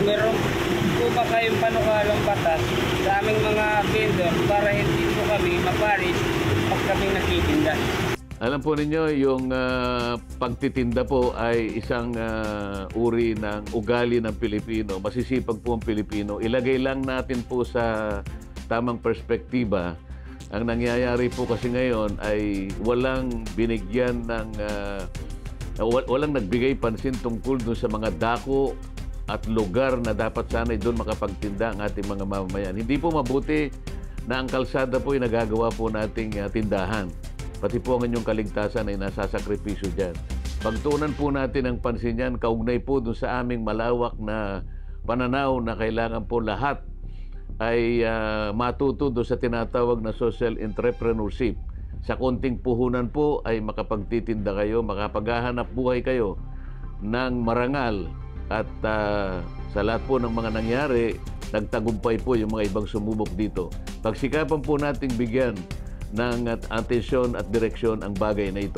meron po ba kayong panukalang batas sa aming mga vendor para hindi po kami maparis pag kami nagtitinda? Alam po ninyo, yung pagtitinda po ay isang uri ng ugali ng Pilipino. Masisipag po ang Pilipino. Ilagay lang natin po sa tamang perspektiba. Ang nangyayari po kasi ngayon ay walang binigyan ng walang nagbigay pansin tungkol dun sa mga dako at lugar na dapat sana doon makapagtinda ang ating mga mamamayan. Hindi po mabuti na ang kalsada po ay nagagawa po nating tindahan. Pati po ang inyong kaligtasan ay nasasakripisyo dyan. Pagtuunan po natin ang pansin yan, kaugnay po dun sa aming malawak na pananaw na kailangan po lahat ay matuto doon sa tinatawag na social entrepreneurship. Sa konting puhunan po ay makapagtitinda kayo, makapaghahanap buhay kayo ng marangal. At sa lahat po ng mga nangyari, nagtagumpay po yung mga ibang sumubok dito. Pagsikapan po nating bigyan ng atensyon at direksyon ang bagay na ito.